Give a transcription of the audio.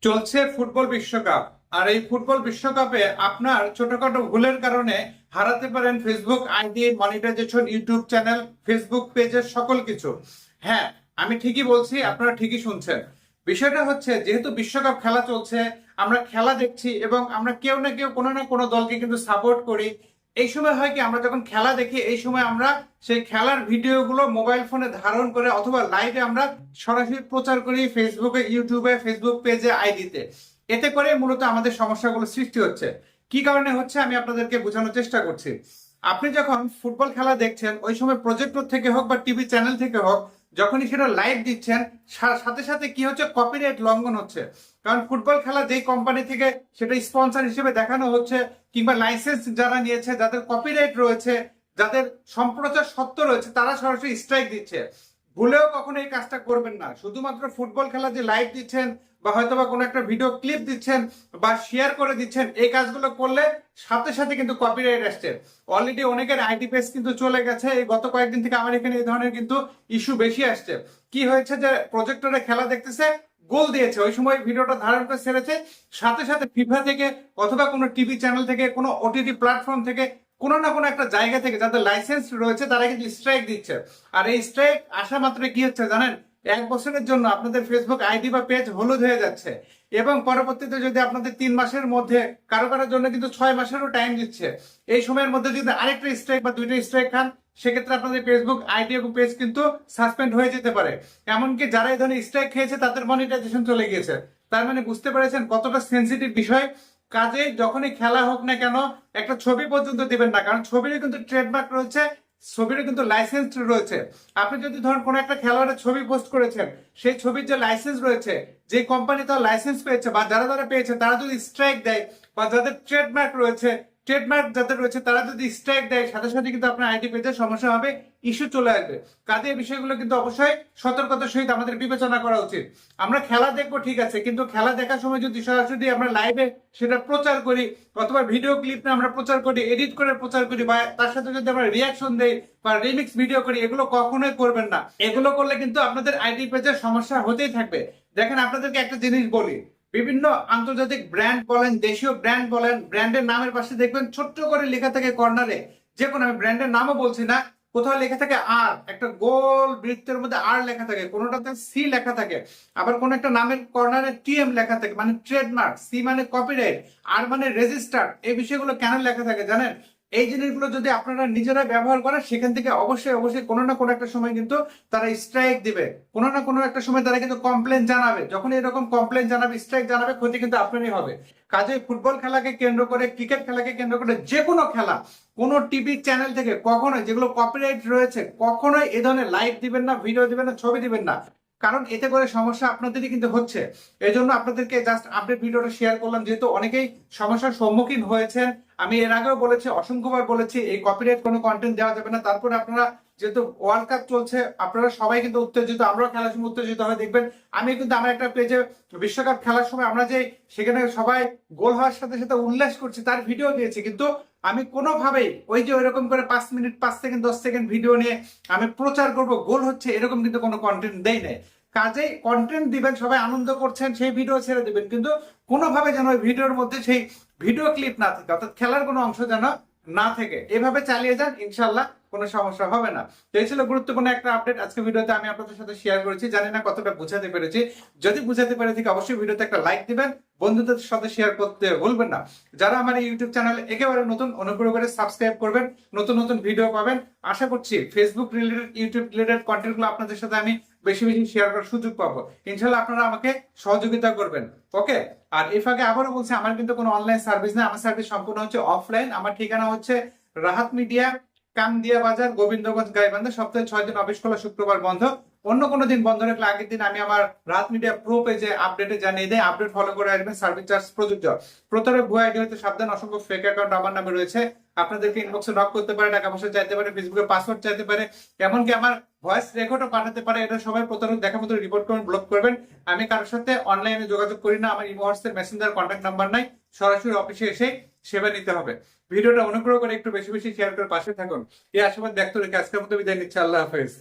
চলছে ফুটবল বিশ্বকাপ। আর এই ফুটবল বিশ্বকাপে আপনার ছোটখাটো ভুলের কারণে হারাতে পারেন Facebook ID, monetization, YouTube channel, Facebook পেজের সকল কিছু। হ্যাঁ, আমি ঠিকই বলছি, আপনারা ঠিকই শুনছেন। বিষয়টা হচ্ছে, যেহেতু বিশ্বকাপ খেলা চলছে, আমরা খেলা দেখছি এবং আমরা কেউ না কেউ কোনো না কোনো দলকে কিন্তু সাপোর্ট করি। এই সময় হয় কি, আমরা যখন খেলা দেখি এই সময় আমরা সেই খেলার ভিডিওগুলো মোবাইল ফোনে ধারণ করে অথবা লাইভে আমরা সরাসরি প্রচার করি ফেসবুকে, ইউটিউবে, ফেসবুক পেজে, আইডিতে। এতে করে মূলত আমাদের সমস্যাগুলো সৃষ্টি হচ্ছে। কি কারণে হচ্ছে আমি আপনাদেরকে বোঝানোর চেষ্টা করছি। আপনি যখন ফুটবল খেলা দেখছেন, ওই সময় প্রজেক্টর থেকে হোক বা টিভি চ্যানেল থেকে হোক, যখনই সেটা লাইভ দিচ্ছেন, সাথে সাথে কি হচ্ছে, কপিরাইট লঙ্ঘন হচ্ছে। কারণ ফুটবল খেলা যেই কোম্পানি থেকে সেটা স্পন্সর হিসেবে দেখানো হচ্ছে, কিংবা লাইসেন্স যারা নিয়েছে, যাদের কপিরাইট রয়েছে, যাদের সম্প্রচার সত্ত্ব রয়েছে, তারা সরাসরি স্ট্রাইক দিচ্ছে। ভুলেও কখনো এই কাজটা করবেন না। শুধুমাত্র ফুটবল খেলা যে লাইভ দিচ্ছেন বা হয়তো বা কোনো একটা ভিডিও ক্লিপ দিচ্ছেন বা শেয়ার করে দিচ্ছেন, এই কাজগুলো করলে সাথে সাথে কিন্তু কপিরাইট আসছে। অলরেডি অনেকের আইডি পেজ কিন্তু চলে গেছে। এই গত কয়েকদিন থেকে আমার এখানে এই ধরনের কিন্তু ইস্যু বেশি আসছে। কি হয়েছে, যে প্রজেক্টরে খেলা দেখতেছে, গোল দিয়েছে, ওই সময় ভিডিওটা ধারণ করে ছেড়েছে, সাথে সাথে ফিফা থেকে অথবা কোনো টিভি চ্যানেল থেকে, কোনো ওটিটি প্ল্যাটফর্ম থেকে, কোনো না কোনো একটা জায়গা থেকে যাদের লাইসেন্স রয়েছে তারা কিন্তু স্ট্রাইক দিচ্ছে। আর এই স্ট্রাইক আসা মাত্র কি হচ্ছে জানেন, 1 বছরের জন্য আপনাদের ফেসবুক আইডি বা পেজ হলুদ হয়ে যাচ্ছে। এবং পরবর্তীতে যদি আপনাদের 3 মাসের মধ্যে, কারো কারোর জন্য কিন্তু 6 মাসেরও টাইম দিচ্ছে, এই সময়ের মধ্যে যদি আরেকটা স্ট্রাইক বা 2টা স্ট্রাইক খান, সেক্ষেত্রে আপনাদের ফেসবুক আইডি এবং পেজ কিন্তু সাসপেন্ড হয়ে যেতে পারে। এমনকি যারা এই ধরনের স্ট্রাইক খেয়েছে তাদের মনিটাইজেশন চলে গিয়েছে। তার মানে বুঝতে পেরেছেন কতটা সেন্সিটিভ বিষয়। কাজে যখনই খেলা হোক না কেন, একটা ছবি পর্যন্ত দিবেন না, কারণ ছবিরও কিন্তু ট্রেডমার্ক রয়েছে, ছবিরও কিন্তু লাইসেন্স রয়েছে। আপনি যদি ধরুন কোনো একটা খেলোয়াড়ের ছবি পোস্ট করেছেন, সেই ছবির যে লাইসেন্স রয়েছে, যে কোম্পানি তার লাইসেন্স পেয়েছে বা যারা যারা পেয়েছে, তারা যদি স্ট্রাইক দেয় বা যাদের ট্রেডমার্ক রয়েছে, ট্রেডমার্ক যাদের রয়েছে, তারা যদি স্ট্রাইক দেয়, সাথে সাথে কিন্তু আপনার আইডি পেজে সমস্যা হবে, ইস্যু চলে আসবে। কাজে এই বিষয়গুলো কিন্তু অবশ্যই সতর্কতার সহিত আমাদের বিবেচনা করা উচিত। আমরা খেলা দেখবো ঠিক আছে, কিন্তু খেলা দেখার সময় যদি সরাসরি আমরা লাইভে সেটা প্রচার করি অথবা ভিডিও ক্লিপ আমরা প্রচার করি, এডিট করে প্রচার করি, বা তার সাথে যদি আমরা রিয়াকশন দেই বা রিমিক্স ভিডিও করি, এগুলো কখনোই করবেন না। এগুলো করলে কিন্তু আপনাদের আইডি পেজের সমস্যা হতেই থাকবে। দেখেন, আপনাদেরকে একটা জিনিস বলি, বিভিন্ন আন্তর্জাতিক ব্র্যান্ড বলেন, দেশীয় ব্র্যান্ড বলেন, ব্র্যান্ডের নামের পাশে দেখবেন ছোট্ট করে লেখা থাকে কর্নারে, যে কোনো, আমি ব্র্যান্ডের নামও বলছি না, কোথাও লেখা থাকে আর, একটা গোল বৃত্তের মধ্যে আর লেখা থাকে, কোনোটাতে সি লেখা থাকে, আবার কোন একটা নামের কর্নারে টিএম লেখা থাকে, মানে ট্রেডমার্ক, সি মানে কপিরাইট, আর মানে রেজিস্টার। এই বিষয়গুলো কেন লেখা থাকে জানেন? এই জিনিসগুলো যদি আপনারা নিজেরা ব্যবহার করেন, সেখান থেকে অবশ্যই অবশ্যই কোনো না কোনো একটা সময় কিন্তু তারা স্ট্রাইক দিবে, কোনো না কোনো একটা সময় তারা কিন্তু কমপ্লেন জানাবে। যখন এরকম কমপ্লেন জানাবে, স্ট্রাইক জানাবে, ক্ষতি কিন্তু আপনারই হবে। কাজে ফুটবল খেলাকে কেন্দ্র করে, ক্রিকেট খেলাকে কেন্দ্র করে, যে কোনো খেলা, কোন টিভি চ্যানেল থেকে কখনোই, যেগুলো কপিরাইট রয়েছে, কখনোই এ ধরনের লাইভ দিবেন না, ভিডিও দিবেন না, ছবি দিবেন না। কারণ এতে করে সমস্যা আপনাদেরই কিন্তু হচ্ছে। এই জন্য আপনাদেরকে জাস্ট আপডেট ভিডিওটা শেয়ার করলাম, যেহেতু অনেকেই সমস্যার সম্মুখীন হয়েছেন। আমি এর আগেও বলেছি, অসংখ্যবার বলেছি, এই কপিরাইট কোনো কন্টেন্ট দেওয়া যাবে না। তারপরে আপনারা, যেহেতু ওয়ার্ল্ড কাপ চলছে, আপনারা সবাই কিন্তু উত্তেজিত, আমরাও খেলার সময় উত্তেজিত হয়ে দেখবেন। আমি কিন্তু আমার একটা পেজে বিশ্বকাপ খেলার সময় আমরা যে সেখানে সবাই গোল হওয়ার সাথে সাথে উল্লাস করছি, তার ভিডিও দিয়েছি, কিন্তু আমি কোনোভাবেই ওই যে ওইরকম করে 5 মিনিট, 5 সেকেন্ড, 10 সেকেন্ড ভিডিও নিয়ে আমি প্রচার করব গোল হচ্ছে, এরকম কিন্তু কোনো কন্টেন্ট দেই নাই। কাজেই কন্টেন্ট দিবেন, সবাই আনন্দ করছেন, সেই ভিডিও ছেড়ে দিবেন, কিন্তু কোনোভাবে যেন ওই ভিডিওর মধ্যে সেই ভিডিও ক্লিপ না থাকে, অর্থাৎ খেলার কোনো অংশ যেন না থেকে। এভাবে চালিয়ে যান, ইনশাল্লাহ কোনো সমস্যা হবে না। তো এই ছিল গুরুত্বপূর্ণ একটা আপডেট আজকে ভিডিওতে আমি আপনাদের সাথে শেয়ার করেছি। জানি না কতটা বুঝাতে পেরেছি। যদি বুঝাতে পেরে থাকি, অবশ্যই ভিডিওতে একটা লাইক দিবেন, বন্ধুদের সাথে শেয়ার করতে ভুলবেন না। যারা আমার ইউটিউব চ্যানেল একেবারে নতুন, অনুগ্রহ করে সাবস্ক্রাইব করবেন, নতুন নতুন ভিডিও পাবেন। আশা করছি Facebook related, YouTube related content গুলো আপনাদের সাথে আমি বেশি বেশি শেয়ার করার সুযোগ পাবো। ইনশাল্লাহ আপনারা আমাকে সহযোগিতা করবেন। ওকে। আর এর ফাঁকে আবারও বলছি, আমার কিন্তু কোনো অনলাইন সার্ভিস নেই, আমার সার্ভিস সম্পূর্ণ হচ্ছে অফলাইন। আমার ঠিকানা হচ্ছে রাহাত মিডিয়া, কামদিয়া বাজার, গোবিন্দগঞ্জ, গাইবান্ধা। সপ্তাহে 6 দিন অফিস খোলা, শুক্রবার বন্ধ। অন্য কোনো দিন বন্ধ রাখলে আগের দিন আমি আমার রাহাত মিডিয়া প্রো পেজে আপডেটে জানিয়ে দেয়। আপডেট ফলো করে আসবেন, সার্ভিস চার্জ প্রযোজ্য। প্রতারক ভুয়া আইডি হতে সাবধান, অসংখ্য ফেক অ্যাকাউন্ট আমার নামে রয়েছে। আপনাদেরকে ইনবক্সে নক করতে পারে, টাকা পয়সা চাইতে পারে, ফেসবুকে পাসওয়ার্ড চাইতে পারে, এমনকি আমার ভয়েস রেকর্ডও পাঠাতে পারে। এটা সবাই প্রতারক দেখা মতো রিপোর্ট করবেন, ব্লক করবেন। আমি কারোর সাথে অনলাইনে যোগাযোগ করি না, আমার imo, WhatsApp, Messenger, contact number নাই। সরাসরি অফিসে এসে সেবা নিতে হবে। ভিডিওটা অনুগ্রহ করে একটু বেশি বেশি শেয়ার করে পাশে থাকুন। এই আশীর্বাদ ব্যক্ত রেখে আজকের মতো বিদায় নিচ্ছে। আল্লাহ হাফেজ।